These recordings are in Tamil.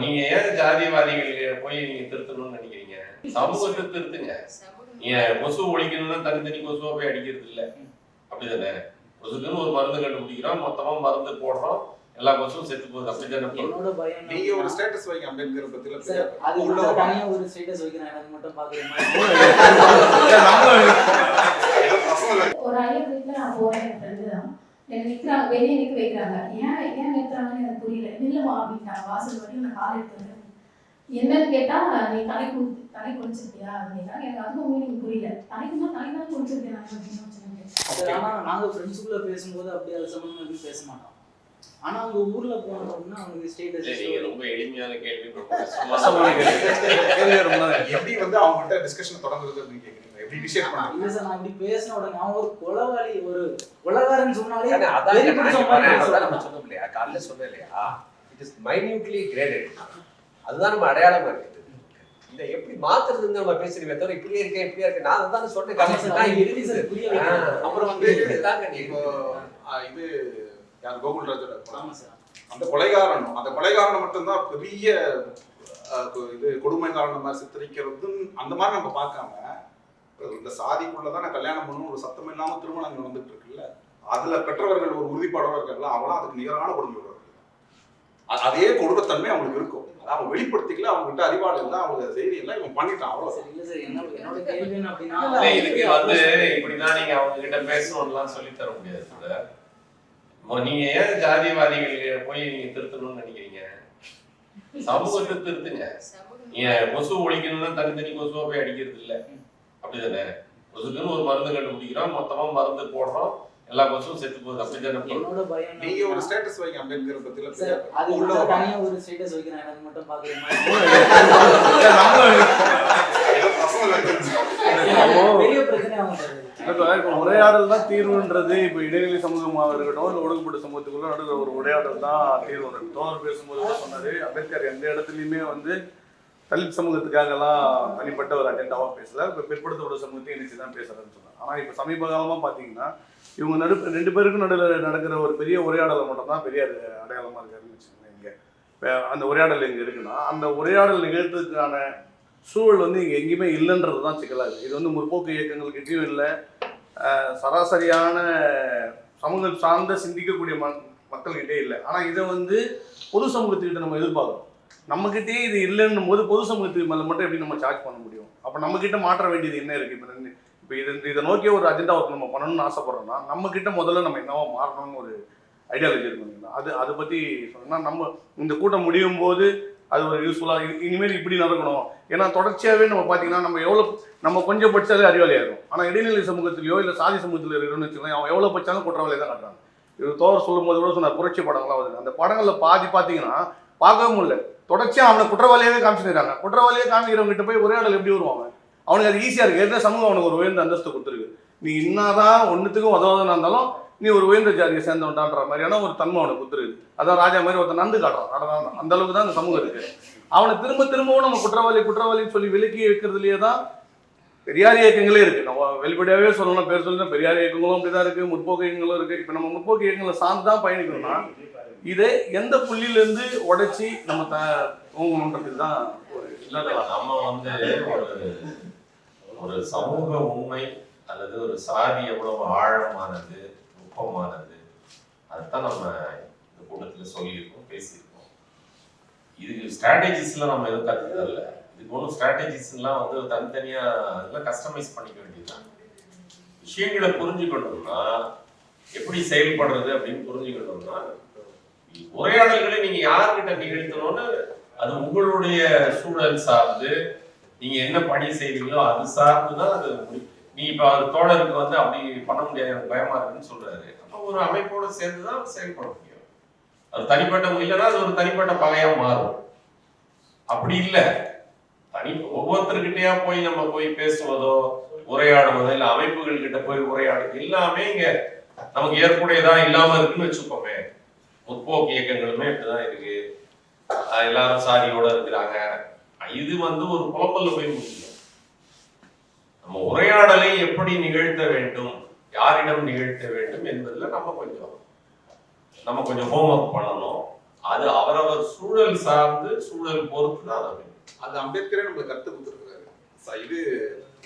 நீங்க ஏன் ஜாதிவாதிகள் போய் நீங்க திருத்தணும்னு நினைக்கிறீங்க? சமூகத்தை திருத்துங்க. நீங்க கொசு ஒழிக்கணும்னா தனித்தனி கொசுவா போய் அடிக்கிறது இல்ல, அப்படிதானே? கொசுக்குன்னு ஒரு மருந்து கண்டுபிடிக்கிறோம், மொத்தமா மருந்து போடுறோம், எல்லா கொசுவும் செத்து போகுது, அப்படிதானே? என்னோட பயம் நீங்க ஒரு ஸ்டேட்டஸ் வைங்க அம்பேத்கர் பத்தில சார், அது உள்ள தனியா ஒரு ஸ்டேட்டஸ் வைக்கிறேன், எனக்கு மட்டும் பாக்குறீங்க. ஒரு ஐயர் வீட்டுல நான் போறேன், என் ஃப்ரெண்டு தான் என்ன நிற்கிறாங்க, வெளியே நிற்க வைக்கிறாங்க. ஏன் நிற்கிறாங்கன்னு எனக்கு புரியல. நில்லுமா அப்படின்ட்டாங்க. வாசல் வரையும் நான் காலை எடுத்து என்னன்னு கேட்டா, நீ தலை குளிச்சிருக்கியா அப்படின்னா எனக்கு அதுவும் மீனிங் புரியல. தலைக்குமா தலை தான் குளிச்சிருக்கேன் நான் அப்படின்னு. ஆனா நாங்க ஃப்ரெண்ட்ஸுக்குள்ள பேசும்போது அப்படி அது சம்பந்தமா எதுவும் பேச மாட்டோம். ஆனா அவங்க ஊர்ல போனோம்னா அவங்க ஸ்டேட்டஸ் நீங்க ரொம்ப எளிமையான கேள்வி, எப்படி வந்து அவங்க கிட்ட டிஸ்கஷன் தொடங்குறதுன்னு கேக்குறீங்க? எப்படி இனிஷியேட் பண்ணாங்க? இல்ல சார், நான் இப்படி பேசின உடனே அவன் ஒரு கொலவாளி, ஒரு கொலகாரன்னு சொன்னாலே நம்ம சொன்னோம் இல்லையா, காலைல சொன்னேன் இல்லையா, இட் இஸ் மைன்யூட்லி கிரேடட். அதுதான் நம்ம அடையாளமா இருக்குது. இதை எப்படி மாத்துறதுன்னு நம்ம பேசுறீங்க தவிர இப்படியே இருக்கேன் இப்படியே இருக்கேன். நான் அதான் சொன்னேன், அப்புறம் வந்து இப்போ இது யார் கோகுல்ராஜோட அந்த கொலைகாரன் மட்டும்தான் பெரிய இது கொடுமைக்காரன் மாதிரி சித்தரிக்கிறது. அந்த மாதிரி நம்ம பார்க்காம இந்த சாதிக்குள்ளதான் நான் கல்யாணம் பண்ணணும் ஒரு சத்தம் இல்லாம திருமணங்கள் வந்துட்டு இருக்குல்ல, அதுல பெற்றவர்கள் ஒரு உறுதிப்பாடோட இருக்கல, அவங்களாம் அதுக்கு நிகரான கொடுமை. அதே கொடுமைத்தன்மை அவங்களுக்கு இருக்கும். அவங்க வெளிப்படுத்திக்கல, அவங்க கிட்ட அறிவாளி இல்லை, அவங்க செய்தி இல்லை, இவன் பண்ணிட்டான் அவ்வளவு. என்னோட கேள்வி என்ன அப்படின்னா, இதுக்கு வந்து இப்படிதான் நீங்க அவங்க கிட்ட பேசணும்லாம் சொல்லி தர முடியாது சார். நீங்க ஏன் ஜாதிவாதிகள் போய் நீங்க திருத்தணும்னு நினைக்கிறீங்க? சமூகத்தை திருத்துங்க. நீங்க கொசு ஒழிக்கணும்னா தனித்தனி கொசுவா போய் அடிக்கிறது இல்ல, அப்படிதானே? கொசுக்குன்னு ஒரு மருந்து கண்டுபிடிக்கிறோம், மொத்தமா மருந்து போடுறோம், எல்லா கொசுவும் செத்து போகுது, அப்படிதானே? என்னோட பயம் நீங்க ஒரு ஸ்டேட்டஸ் வைங்க அம்பேத்கர் பத்தில சார், அது உள்ள தனியா ஒரு ஸ்டேட்டஸ் வைக்கிறேன், எனக்கு மட்டும் பாக்குறீங்க. பெரிய பிரச்சனை ஆகும் சார். இப்போ உரையாடல் தான் தீர்வுன்றது. இப்போ இடைநிலை சமூகமாக இருக்கட்டும், இல்லை ஒடுக்கப்பட்ட சமூகத்துக்குள்ள நடக்கிற ஒரு உரையாடல் தான் தீர்வு. தோழர் பேசும்போது கூட சொன்னாரு, அம்பேத்கர் எந்த இடத்துலையுமே வந்து தலித் சமூகத்துக்காகலாம் தனிப்பட்ட ஒரு அஜெண்டாவாக பேசல, இப்போ பிற்படுத்தப்பட்ட சமூகத்தையும் இணைச்சு தான் பேசுறதுன்னு சொன்னாங்க. ஆனால் இப்போ சமீப காலமாக பார்த்தீங்கன்னா இவங்க ரெண்டு பேருக்கும் நடுவில் நடக்கிற ஒரு பெரிய உரையாடலை மட்டும் தான் பெரிய அடையாளமாக இருக்காருன்னு வச்சுக்கோங்க. இங்கே அந்த உரையாடல் இங்கே இருக்குன்னா அந்த உரையாடல் நிகழ்த்துக்கான சூழல் வந்து இங்கே எங்கேயுமே இல்லைன்றது தான் சிக்கலாது. இது வந்து முற்போக்கு இயக்கங்கள்கிட்டையும் இல்லை, சராசரியான சமூகம் சார்ந்த சிந்திக்கக்கூடிய மக்கள்கிட்டே இல்லை. ஆனால் இதை வந்து பொது சமூகத்துக்கிட்ட நம்ம எதிர்பார்க்குறோம். நம்மக்கிட்டே இது இல்லைன்னும் போது பொது சமூகத்துக்கு மேலே மட்டும் எப்படி நம்ம சார்ஜ் பண்ண முடியும்? அப்போ நம்மக்கிட்ட மாற்ற வேண்டியது என்ன இருக்குது? இப்போ இதை நோக்கிய ஒரு அஜெண்டா ஒர்க் நம்ம பண்ணணும்னு ஆசைப்படுறோம்னா நம்மக்கிட்ட முதல்ல நம்ம என்னவோ மாறணும்னு ஒரு ஐடியாலஜி இருக்குங்களா? அதை பற்றி சொன்னோம்னா நம்ம இந்த கூட்டம் முடியும் போது அது ஒரு யூஸ்ஃபுல்லாக இனிமேல் இப்படி நடக்கணும். ஏன்னா தொடர்ச்சியாகவே நம்ம பார்த்தீங்கன்னா நம்ம கொஞ்சம் படித்தாலே அறிவாளியாகும். ஆனால் இடைநிலை சமூகத்திலையோ இல்லை சாதி சமூகத்தில் இருக்கிறோன்னு வச்சுக்கோங்க, அவன் எவ்வளோ படித்தாலும் குற்றவாளியை தான் காட்டுறாங்க. இது தோவர் சொல்லும் போது கூட சொன்னார், புரட்சி படங்கள்லாம் வருது. அந்த படங்களில் பாதி பார்த்தீங்கன்னா பார்க்கவே முடியல, தொடர்ச்சியாக அவனை குற்றவாளியாகவே காமிச்சுக்கிறாங்க. குற்றவாளியை காமிக்கிறவங்ககிட்ட போய் உரையாடல் எப்படி வருவாங்க? அவனுக்கு அது ஈஸியாக இருக்குது. ஏற்கனவே சமூகம் அவனுக்கு ஒரு உயர்ந்த அந்தஸ்து கொடுத்துருக்கு. நீ என்னதான் ஒன்றுத்துக்கும் உதவாதனா இருந்தாலும் நீ ஒரு உயர்ந்த ஜாதியை சேர்ந்தவன்டான்ற மாதிரியான ஒரு தன்மை அவனுக்கு கொடுத்துருக்கு. அதான் ராஜா மாதிரி ஒருத்தன் நந்து காட்டுறான். அந்த அளவுக்கு தான் அந்த சமூகம் இருக்குது. அவனை திரும்பவும் நம்ம குற்றவாளின்னு சொல்லி விலக்கி வைக்கிறதுலேயே தான் பெரியார் இயக்கங்களே இருக்குது. நம்ம வெளிப்படையாகவே சொல்லணும், பேர் சொல்லணும், பெரியார் இயக்கங்களும் அப்படி தான் இருக்குது, முற்போக்கு இயக்கங்களும் இருக்குது. இப்போ நம்ம முற்போக்கு இயக்கங்களை சார்ந்து தான் பயணிக்கணும்னா இதை எந்த புள்ளியிலேருந்து உடைச்சி நம்ம தூங்கணுன்றதுக்கு தான் ஒரு நம்ம வந்து ஒரு சமூக உண்மை அல்லது ஒரு சாதி எவ்வளவு ஆழமானது நுட்பமானது அதுதான் நம்ம இந்த கூட்டத்தில் சொல்லியிருக்கோம், பேசியிருக்கோம். இதுக்கு ஸ்ட்ராட்டஜிஸ்லாம் நம்ம எதுவும் கற்றுக்கிறதில்ல. இதுக்கு ஒன்றும் ஸ்ட்ராட்டஜிஸ்லாம் வந்து தனித்தனியாக அதெல்லாம் கஸ்டமைஸ் பண்ணிக்க வேண்டியதுதான். விஷயங்களை புரிஞ்சுக்கணும்னா எப்படி செயல்படுறது அப்படின்னு புரிஞ்சுக்கணும்னா உரையாடல்களை நீங்க யார்கிட்ட நிகழ்த்தணும்னு அது உங்களுடைய சூழல் சார்ந்து நீங்க என்ன பணி செய்வீங்களோ அது சார்ந்துதான் அது முடியும். நீ இப்ப அவர் தோழருக்கு வந்து அப்படி பண்ண முடியாது, எனக்கு பயமா இருக்குன்னு சொல்றாரு. அப்ப ஒரு அமைப்போட சேர்ந்துதான் செயல்பட முடியும். அது தனிப்பட்ட இல்லைன்னா அது ஒரு தனிப்பட்ட பகையா மாறும். அப்படி இல்லை, ஒவ்வொருத்தருக்கிட்டையா போய் நம்ம போய் பேசுவதோ உரையாடுவதோ இல்லை அமைப்புகள் கிட்ட போய் உரையாடுவது எல்லாமே இங்க நமக்கு ஏற்புடையதா இல்லாம இருக்குன்னு வச்சுக்கோமே. முற்போக்கு இயக்கங்களுமே இப்படிதான் இருக்கு, எல்லாரும் சாதியோட இருக்கிறாங்க. இது வந்து ஒரு குழப்பல்ல போய் முடியும். நம்ம உரையாடலை எப்படி நிகழ்த்த வேண்டும், யாரிடம் நிகழ்த்த வேண்டும் என்பதுல நம்ம கொஞ்சம் ஹோம்ஒர்க் பண்ணணும். அது அவரவர் சூழல் சார்ந்து சூழல் பொறுத்து தான் அது. அது அம்பேத்கரே நம்மளுக்கு கருத்து கொடுத்துருக்காரு. இது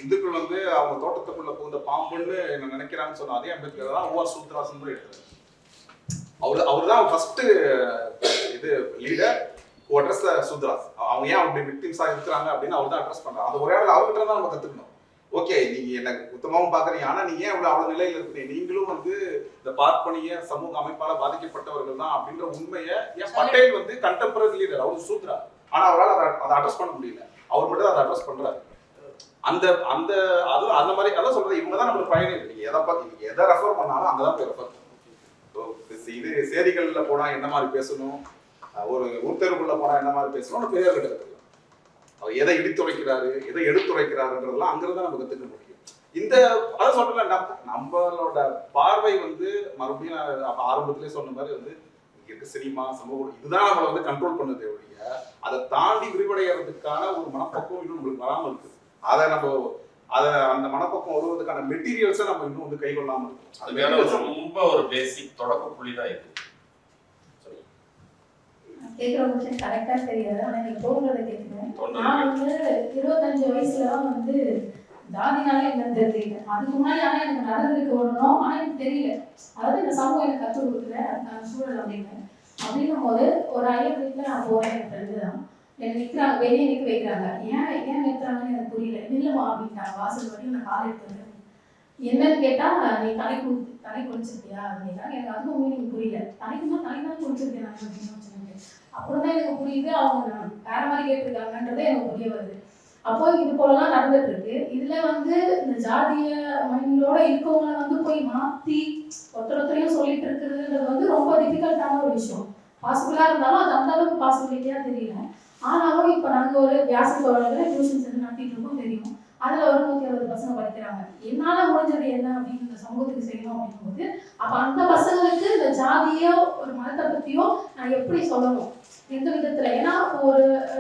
இந்துக்கள் வந்து அவங்க தோட்டத்துக்குள்ள புகுந்த பாம்புன்னு என்ன நினைக்கிறான்னு சொன்ன அதே அம்பேத்கர் தான் ஓஆர் சூத்ராசன் கூட எடுத்தாரு. அவர் தான் ஃபர்ஸ்ட் இது லீடர் அட்ரஸ் சூத்ராஸ். அவங்க ஏன் அப்படி விக்டிம்ஸா இருக்கிறாங்க அப்படின்னு அவர் தான் அட்ரஸ் பண்றாரு. அது ஒரே அவர்கிட்ட தான் நம்ம கத்துக்கணும். ஓகே, நீங்க எனக்கு உத்தமாவும் பாக்குறீங்க, ஆனா நீங்க ஏன் அவ்வளவு நிலையில இருக்கீங்க, நீங்களும் வந்து இந்த பார்ப்பனிய சமூக அமைப்பால பாதிக்கப்பட்டவர்கள் தான் அப்படின்ற உண்மையை ஏன் பட்டேல் வந்து கண்டெம்பரரி லீடர், அவர் சூத்ரா, ஆனா அவரால் அதை அட்ரஸ் பண்ண முடியல. அவர் மட்டும் அதை அட்ரஸ் பண்றாரு. அந்த அந்த அது அந்த மாதிரி அதான் சொல்றது. இவங்க தான் நம்மளுக்கு பயணிகள். நீங்க எதை பார்த்து எதை ரெஃபர் பண்ணாலும் அங்கதான் போய் ரெஃபர் பண்ணணும். இது செய்திகள்ல போனா என்ன மாதிரி பேசணும், ஒரு ஊர்த்தேர்வுக்குள்ள போனா என்ன மாதிரி பேசணும், பெரியார்கிட்ட இருக்கு. அவர் எதை இடித்துரைக்கிறாரு, எதை எடுத்துரைக்கிறாருன்றதெல்லாம் அங்கிருந்து நம்ம கத்துக்க முடியும். இந்த அதை சொல்றல நம்மளோட பார்வை வந்து மறுபடியும் ஆரம்பத்திலே சொன்ன மாதிரி வந்து இங்க இருக்க சினிமா சமூகம் இதுதான் நம்மளை வந்து கண்ட்ரோல் பண்ணுதே ஒழிய அதை தாண்டி விரிவடைகிறதுக்கான ஒரு மனப்பக்குவம் இன்னும் நம்மளுக்கு வராமல் இருக்குது. அதை நம்ம அந்த மனப்பக்குவம் வருவதற்கான மெட்டீரியல்ஸை நம்ம இன்னும் வந்து கைகொள்ளாமல் இருக்கும். ரொம்ப ஒரு பேசிக் தொடக்க புள்ளி தான் இது. கேட்குற கொஸ்டின் கரெக்டாக தெரியாது, ஆனால் எனக்கு தோன்றதை கேட்குறேன். நான் வந்து 25 வயசுல தான் வந்து ஜாதினாலே என்னன்னு தெரிஞ்சுக்கிட்டேன். அதுக்கு முன்னாடி ஆனால் எனக்கு நடந்திருக்கு வரணும், ஆனால் எனக்கு தெரியல. அதாவது இந்த சமூகம் எனக்கு கற்றுக் கொடுக்கல, அதுக்கான சூழல் அப்படின்னும் போது ஒரு ஐயர் வீட்டில் நான் போகிறேன். என் ஃப்ரெண்டு தான் எனக்கு நிற்கிறாங்க, வெளியே நிற்க வைக்கிறாங்க. ஏன் நிற்கிறாங்கன்னு எனக்கு புரியல. நில்லுமா அப்படின்ட்டாங்க. வாசல் வரையும் நான் காலை எடுத்து என்னன்னு கேட்டால், நீ தலை குளிச்சிருக்கியா அப்படின்னா எனக்கு அதுவும் மீனிங் புரியல. தலைதான் குளிச்சிருக்கேன் நான் அப்படின்னு சொன்னேன். அப்புறம் தான் எனக்கு புரியுது அவங்க வேற மாதிரி கேட்டிருக்காங்கன்றதே எனக்கு புரிய வருது. அப்போ இது போலலாம் நடந்துட்டு இருக்கு. இதுல வந்து இந்த ஜாதிய மைண்டோட இருக்கவங்களை வந்து போய் மாத்தி ஒருத்தரையும் சொல்லிட்டு இருக்கிறதுன்றது வந்து ரொம்ப டிஃபிகல்ட்டான ஒரு விஷயம். பாசிபிளா இருந்தாலும் அது அந்த அளவுக்கு பாசிபிலிட்டியா தெரியல. ஆனாலும் இப்ப நாங்க ஒரு வியாச தோழர்கள் டியூஷன் சென்டர் நடத்திட்டு இருக்கோம், தெரியும். அதுல ஒரு 160 பசங்க படிக்கிறாங்க. என்னால முடிஞ்சது என்ன அப்படின்னு இந்த சமூகத்துக்கு செய்யணும் அப்படிங்கும்போது, அப்ப அந்த பசங்களுக்கு இந்த ஜாதியோ ஒரு மதத்தை பத்தியோ நான் எப்படி சொல்லணும், எந்த விதத்துல. ஏன்னா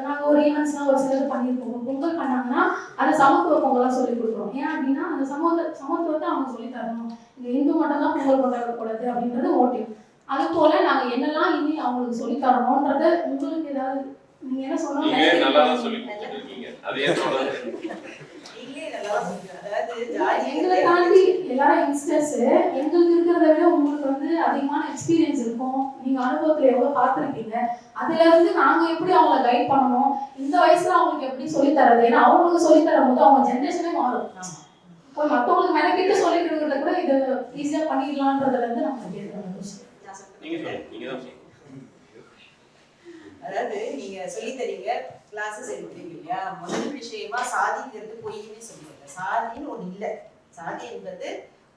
நாங்க ஒரு ஈவெண்ட்ஸ்லாம் ஒரு சிலர் பண்ணியிருப்போம். பொங்கல் பண்ணாங்கன்னா அதை சமத்துவ பொங்கலா சொல்லி கொடுக்குறோம். ஏன் அப்படின்னா அந்த சமத்துவத்தை அவங்க சொல்லி தரணும். இங்க இந்து மட்டும் தான் பொங்கல் கொண்டாடக்கூடாது அப்படின்றது மோட்டிவ். அது போல நாங்க என்னெல்லாம் இனி அவங்களுக்கு சொல்லி தரணும்ன்றத உங்களுக்கு ஏதாவது நீங்க என்ன சொல்லணும். எங்களை தாண்டி எல்லாரும் யங்ஸ்டர்ஸ், எங்களுக்கு இருக்கிறத விட உங்களுக்கு வந்து அதிகமான எக்ஸ்பீரியன்ஸ் இருக்கும். நீங்க அனுபவத்துல எவ்வளவு பார்த்துருப்பீங்க. அதுல இருந்து நாங்க எப்படி அவங்களை கைட் பண்ணணும், இந்த வயசுல அவங்களுக்கு எப்படி சொல்லித்தரது. ஏன்னா அவங்களுக்கு சொல்லித்தரும் போது அவங்க ஜென்ரேஷனே மாறும். இப்போ மற்றவங்களுக்கு மெனக்கிட்டு சொல்லி கொடுக்கறத கூட இது ஈஸியா பண்ணிடலான்றதுல இருந்து நம்ம கேட்கணும். அதாவது நீங்க சொல்லி தரீங்க, கிளாஸஸ் எடுக்கிறீங்க இல்லையா. முதல் விஷயமா சாதிங்கிறது பொய்யுமே சொல்லுங்க. சாதின்னு ஒண்ணு இல்லை. சாதி என்பது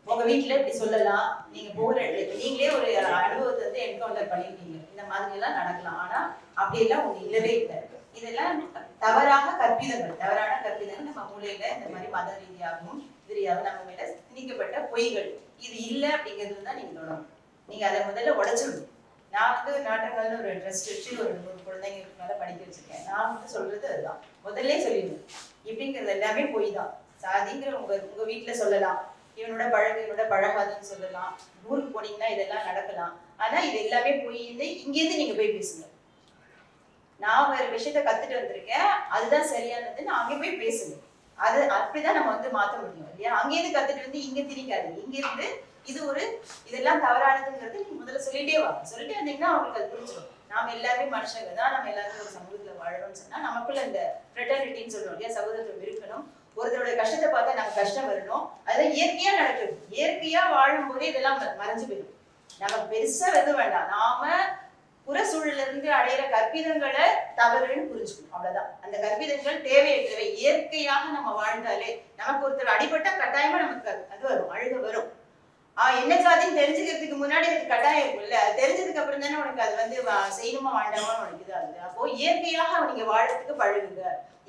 உங்க வீட்டுல இப்படி சொல்லலாம், நீங்க போகிற இடத்துல நீங்களே ஒரு அனுபவத்தை வந்து என்கவுண்டர் பண்ணிருக்கீங்க, இந்த மாதிரி எல்லாம் நடக்கலாம். ஆனா அப்படியெல்லாம் ஒண்ணு இல்லவே இல்லை. இதெல்லாம் தவறான கற்பிதங்கள் நம்ம மூலையில இந்த மாதிரி மத ரீதியாகவும் ரீதியாகவும் நம்ம மேல திணிக்கப்பட்ட பொய்கள். இது இல்லை அப்படிங்கிறது தான் நீங்க தொடரும். நீங்க அதை முதல்ல உடைச்சிடணும். நான் வந்து நாட்டங்கள்னு ஒரு ட்ரெஸ்ட் வச்சு ஒரு குழந்தைங்களுக்கு மேல படிக்க வச்சிருக்கேன். நான் வந்து சொல்றது அதுதான், முதல்ல சொல்லிடுவேன். இப்படிங்கிறது எல்லாமே பொய் தான். சாதிங்கிற உங்க வீட்டுல சொல்லலாம், இவனோட பழகாதுன்னு சொல்லலாம், ஊருக்கு போனீங்கன்னா இதெல்லாம் நடக்கலாம். ஆனா இது எல்லாமே பொய். இங்கேருந்து நீங்க போய் பேசுங்க. நான் ஒரு விஷயத்த கத்துட்டு வந்திருக்கேன், அதுதான் சரியானதுன்னு அங்கே போய் பேசுங்க. அது அப்படிதான் நம்ம வந்து மாத்த முடியும் இல்லையா. அங்கேருந்து கத்துட்டு வந்து இங்க திணிக்காது. இங்கிருந்து இதெல்லாம் தவறானதுங்கிறது நீங்க முதல்ல சொல்லிட்டே வாங்க. சொல்லிட்டே வந்தீங்கன்னா அவங்களுக்கு அது புரிஞ்சிடும். நாம எல்லாருமே மனுஷங்க தான், நம்ம எல்லாருமே ஒரு சமூகத்துல வாழணும்னு சொன்னா நமக்குள்ள இந்த ஃப்ரெட்டர்னிட்டின்னு சொல்றோம் இல்லையா, சகோதரத்துவம் இருக்கணும். ஒருத்தரோட கஷ்டத்தை பார்த்தா நமக்கு கஷ்டம் வரணும். அதெல்லாம் இயற்கையா நடக்குது. இயற்கையா வாழும் போதே இதெல்லாம் மறைஞ்சு போயிடும். நமக்கு பெருசா எதுவும் வேண்டாம். நாம புற சூழல இருந்து அடையிற கற்பிதங்களை தவறுன்னு புரிஞ்சுக்கணும், அவ்வளவுதான். அந்த கற்பிதங்கள் தேவையற்றவை. இயற்கையாக நம்ம வாழ்ந்தாலே நமக்கு ஒருத்தர் அடிபட்டா கட்டாயமா நமக்கு அது வரும், அழுக வரும். என்ன ஜாதின்னு தெரிஞ்சுக்கிறதுக்கு முன்னாடி அதுக்கு கட்டாயம் இருக்கும்ல. அது தெரிஞ்சதுக்கு அப்புறம் தானே உனக்கு அது வந்து செய்யணுமா வேண்டாமான்னு உனக்கு இதாகுது. அப்போ இயற்கையாக நீங்க வாழறதுக்கு பழகுங்க.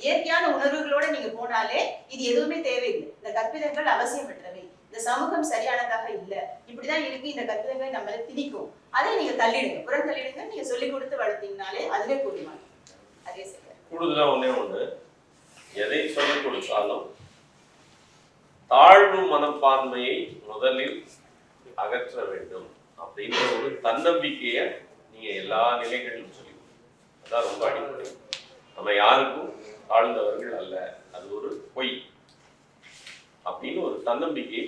இயற்கையான உணர்வுகளோட நீங்க போனாலே இது எதுவுமே தேவையில்லை. இந்த கற்பிதங்கள் அவசியமற்றவை. இந்த சமூகம் சரியானதாக இல்லை, இப்படிதான் இருக்கு, இந்த கற்பிதங்களை நம்மள திணிக்கும். அதை நீங்க தள்ளிடுங்க, புறம் தள்ளிடுங்க. நீங்க சொல்லி கொடுத்து வளர்த்தீங்கனாலே அதுவே போதுமானது. அதே சரி. கூடுதலா ஒண்ணு எதை சொல்லிக் கொடுத்தாலும் தாழ்வு மனப்பான்மையை முதலில் அகற்ற வேண்டும் அப்படின்ற ஒரு தன்னம்பிக்கையை நீங்க எல்லா நிலைகளிலும் சொல்லி அதான் ரொம்ப அடிப்படை. நம்ம யாருக்கும் தாழ்ந்தவர்கள் அல்ல, அது ஒரு பொய் அப்படின்னு ஒரு தன்னம்பிக்கை